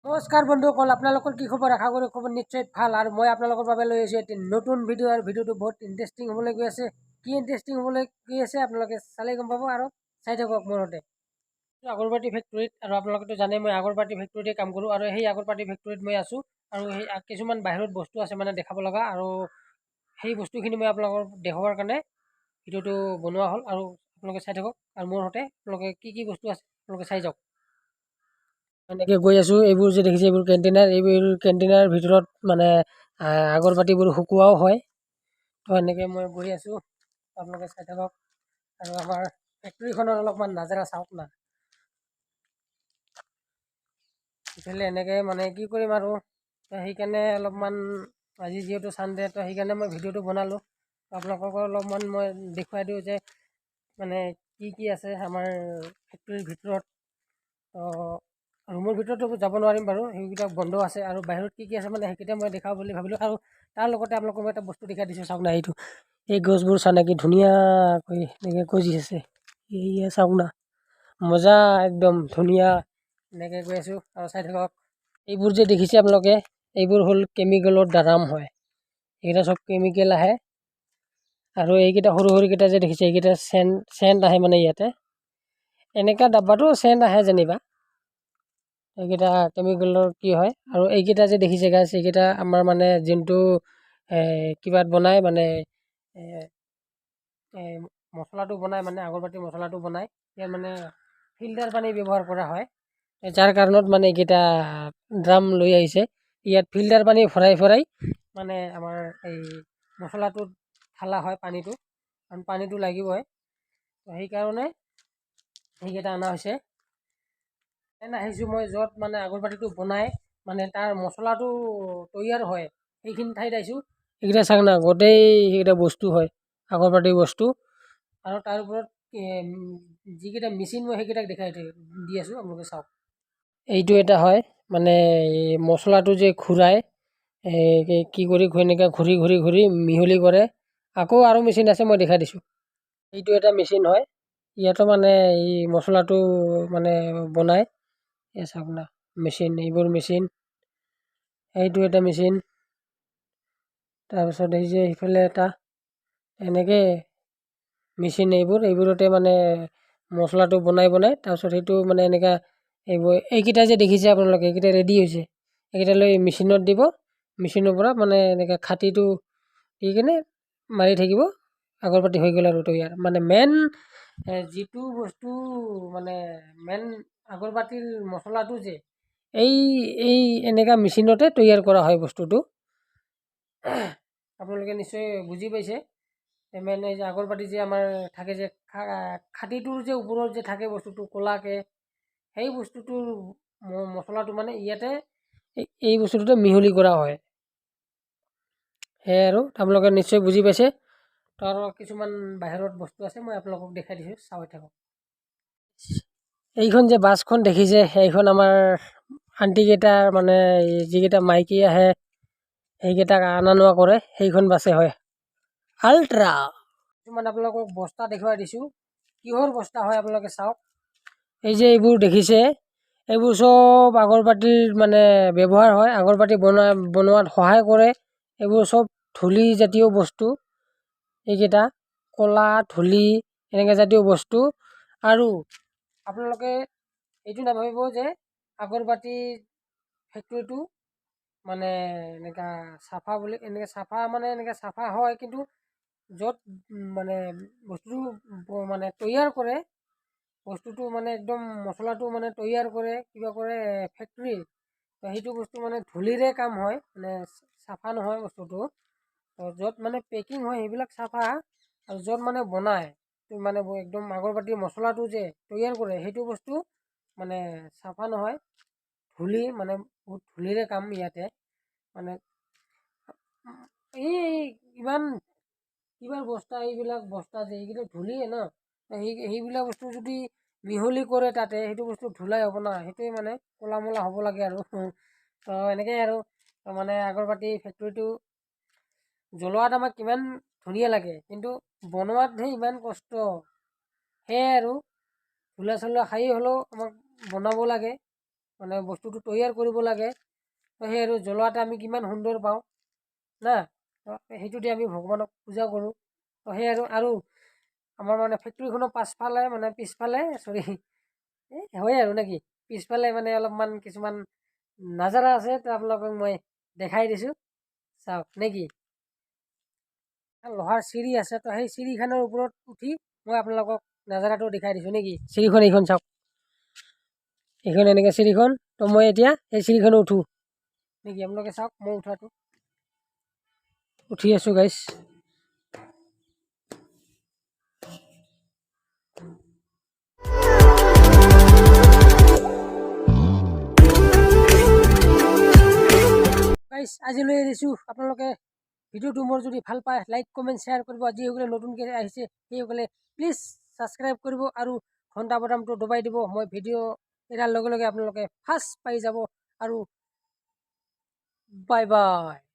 নমস্কাৰ বন্ধুসকল, আপোনালোকৰ কি খবৰ? আশা কৰোঁ খবৰ নিশ্চয় ভাল। আৰু মই আপোনালোকৰ বাবে লৈ আহিছোঁ এটি নতুন ভিডিঅ'। আৰু ভিডিঅ'টো বহুত ইণ্টাৰেষ্টিং হ'বলৈ গৈ আছে। কি ইণ্টাৰেষ্টিং হ'বলৈ গৈ আছে আপোনালোকে চালেই গম পাব, আৰু চাই থাকক মনতে। আগৰবাতি ফেক্টৰীত, আৰু আপোনালোকেতো জানে মই আগৰবাতি ফেক্টৰীতে কাম কৰোঁ, আৰু সেই আগৰবাতি ফেক্টৰীত মই আছোঁ। আৰু সেই কিছুমান বাহিৰত বস্তু আছে মানে দেখাব লগা, আৰু সেই বস্তুখিনি মই আপোনালোকক দেখুৱাৰ কাৰণে ভিডিঅ'টো বনোৱা হ'ল। আৰু আপোনালোকে চাই থাকক, আৰু মোৰ সৈতে আপোনালোকে কি কি বস্তু আছে আপোনালোকে চাই যাওক। এনেকৈ গৈ আছোঁ। এইবোৰ যে দেখিছে এইবোৰ কেণ্টেইনাৰ, এইবোৰ কেণ্টেইনাৰ ভিতৰত মানে আগৰবাতিবোৰ শুকুৱাও হয়। তো এনেকৈ মই গৈ আছোঁ, আপোনালোকে চাই থাকক। আৰু আমাৰ ফেক্টৰীখনৰ অলপমান নাজাৰা চাওক না। ইফালে এনেকৈ মানে কি কৰিম আৰু, তো সেইকাৰণে অলপমান আজি যিহেতু ছানডে, তো সেইকাৰণে মই ভিডিঅ'টো বনালোঁ। আপোনালোকক অলপমান মই দেখুৱাই দিওঁ যে মানে কি কি আছে আমাৰ ফেক্টৰীৰ ভিতৰত। তো ৰুমৰ ভিতৰতো যাব নোৱাৰিম বাৰু, সেইকেইটা বন্ধ আছে। আৰু বাহিৰত কি কি আছে মানে সেইকেইটা মই দেখাওঁ বুলি ভাবিলোঁ। আৰু তাৰ লগতে আপোনালোকক মই এটা বস্তু দেখাই দিছোঁ, চাওক না। এইটো এই গছবোৰ চানা কি ধুনীয়াকৈ এনেকৈ গজি আছে। এয়া চাওক না, মজা একদম ধুনীয়া। এনেকৈ গৈ আছোঁ আৰু চাই থাকক। এইবোৰ যে দেখিছে আপোনালোকে, এইবোৰ হ'ল কেমিকেলৰ ড্ৰাম হয়। এইকেইটা চব কেমিকেল আহে। আৰু এইকেইটা সৰু সৰুকেইটা যে দেখিছে, এইকেইটা চেণ্ট আহে মানে ইয়াতে। এনেকুৱা ডাব্বাটো চেণ্ট আহে যেনিবা। এইকেইটা কেমিকেলৰ কি হয়। আৰু এইকেইটা যে দেখিছে গাছ, এইকেইটা আমাৰ মানে যোনটো কিবাত বনাই মানে মছলাটো বনাই, মানে আগৰবাতি মছলাটো বনাই, ইয়াত মানে ফিল্টাৰ পানী ব্যৱহাৰ কৰা হয়। যাৰ কাৰণত মানে এইকেইটা ড্ৰাম লৈ আহিছে। ইয়াত ফিল্টাৰ পানী ভৰাই ভৰাই মানে আমাৰ এই মছলাটোত ঢালা হয় পানীটো, কাৰণ পানীটো লাগিবই। সেইকাৰণে সেইকেইটা অনা হৈছে। আহিছোঁ মই য'ত মানে আগৰবাতিটো বনাই মানে তাৰ মছলাটো তৈয়াৰ হয়, সেইখিনি ঠাইত আহিছোঁ। সেইকেইটা চাওক না, গোটেই সেইকেইটা বস্তু হয় আগৰবাতিৰ বস্তু। আৰু তাৰ ওপৰত যিকেইটা মেচিন মই সেইকেইটাক দেখাই দি আছোঁ, আপোনালোকে চাওক। এইটো এটা হয় মানে মছলাটো যে ঘূৰাই, কি কৰি এনেকৈ ঘূৰি ঘূৰি ঘূৰি মিহলি কৰে। আকৌ আৰু মেচিন আছে, মই দেখাই দিছোঁ। এইটো এটা মেচিন হয়, ইয়াতো মানে এই মছলাটো মানে বনায়। এই চাওক না, মেচিন, এইবোৰ মেচিন। এইটো এটা মেচিন। তাৰপিছত এই যে সিফালে এটা এনেকৈ মেচিন, এইবোৰতে মানে মছলাটো বনাই বনাই তাৰপিছত সেইটো মানে এনেকুৱা এইকেইটা যে দেখিছে আপোনালোকে, এইকেইটা ৰেডি হৈছে। এইকেইটা লৈ মেচিনত দিব, মেচিনৰ পৰা মানে এনেকৈ খাটিটো দি কিনে মাৰি থাকিব, আগৰবাতি হৈ গ'ল আৰু তৈয়াৰ। মানে মেইন যিটো বস্তু মানে মেইন আগৰবাতিৰ মছলাটো যে এই এই এনেকুৱা মেচিনতে তৈয়াৰ কৰা হয় বস্তুটো। আপোনালোকে নিশ্চয় বুজি পাইছে। মেইন এই যে আগৰবাতি যে আমাৰ থাকে যে খাটিটোৰ যে ওপৰত যে থাকে বস্তুটো ক'লাকৈ, সেই বস্তুটোৰ মছলাটো মানে ইয়াতে এই বস্তুটোতে মিহলি কৰা হয়। সেয়াই আৰু আপোনালোকে নিশ্চয় বুজি পাইছে। তো আৰু কিছুমান বাহিৰত বস্তু আছে, মই আপোনালোকক দেখাই দিছোঁ, চাই থাকক। এইখন যে বাছখন দেখিছে, সেইখন আমাৰ আণ্টিকেইটাৰ মানে যিকেইটা মাইকী আহে সেইকেইটাক অনা নিয়া কৰে, সেইখন বাছে হয় আল্ট্ৰা। কিছুমান আপোনালোকক বস্তা দেখুৱাই দিছোঁ, কিহৰ বস্তা হয় আপোনালোকে চাওক। এই যে এইবোৰ দেখিছে, এইবোৰ চব আগৰবাতিৰ মানে ব্যৱহাৰ হয়, আগৰবাতি বনোৱাত সহায় কৰে। এইবোৰ চব ধূলি জাতীয় বস্তু, এইকেইটা ক'লা ধূলি এনেকৈ জাতীয় বস্তু। আৰু আপোনালোকে এইটো নাভাবিব যে আগৰবাতি ফেক্টৰীটো মানে এনেকুৱা চাফা বুলি, এনেকৈ চাফা মানে এনেকৈ চাফা হয়, কিন্তু য'ত মানে বস্তুটো মানে তৈয়াৰ কৰে, বস্তুটো মানে একদম মছলাটো মানে তৈয়াৰ কৰে, কিবা কৰে ফেক্টৰীৰ, সেইটো বস্তু মানে ধূলিৰে কাম হয়, মানে চাফা নহয় বস্তুটো। য'ত মানে পেকিং হয় সেইবিলাক চাফা, আৰু য'ত মানে বনায় মানে একদম আগৰবাতিৰ মছলাটো যে তৈয়াৰ কৰে, সেইটো বস্তু মানে চাফা নহয়, ধূলি মানে বহুত ধূলিৰে কাম ইয়াতে। মানে এই ইমান কিবা বস্তা, এইবিলাক বস্তা যে এইকেইটা ধূলিয়ে ন, সেইবিলাক বস্তু যদি মিহলি কৰে তাতে, সেইটো বস্তু ধূলাই হ'ব না, সেইটোৱে মানে ক'লা মলা হ'ব লাগে আৰু। তো এনেকৈ আৰু মানে আগৰবাতি ফেক্টৰীটো জ্বলোৱাত আমাক কিমান ধুনীয়া লাগে, কিন্তু বনোৱাতহে ইমান কষ্ট। সেয়াই আৰু ধূলা চোলা খাই হ'লেও আমাক বনাব লাগে। মানে বস্তুটো তৈয়াৰ কৰিব লাগে। তো সেই আৰু জ্বলোৱাতে আমি কিমান সুন্দৰ পাওঁ না, তো সেইটো দি আমি ভগৱানক পূজা কৰোঁ। তো সেই আৰু আমাৰ মানে ফেক্টৰীখনৰ পিছফালে চৰি হয় আৰু নেকি, পিছফালে মানে অলপমান কিছুমান নাজাৰা আছে, তো আপোনালোকক মই দেখাই দিছোঁ, চাওক নেকি। লোহাৰ চিৰি আছে, তো সেই চিৰিখনৰ ওপৰত উঠি মই আপোনালোকক নাজাৰাটো দেখাই দিছোঁ নেকি। চিৰিখন এইখন চাওক, এইখন এনেকৈ চিৰিখন। তো মই এতিয়া এই চিৰিখনো উঠোঁ নেকি, আপোনালোকে চাওক মই উঠাটো উঠি আছোঁ গাইছ। গাইছ আজিলৈ এৰিছোঁ। আপোনালোকে ভিডিঅ'টো মোৰ যদি ভাল পায় লাইক কমেণ্ট শ্বেয়াৰ কৰিব। যিসকলে নতুনকৈ আহিছে সেইসকলে প্লিজ ছাবস্ক্ৰাইব কৰিব আৰু ঘণ্টা বটামটো দবাই দিব। মই ভিডিঅ' এৰাৰ লগে লগে আপোনালোকে ফাৰ্ষ্ট পাই যাব। আৰু বাই বাই।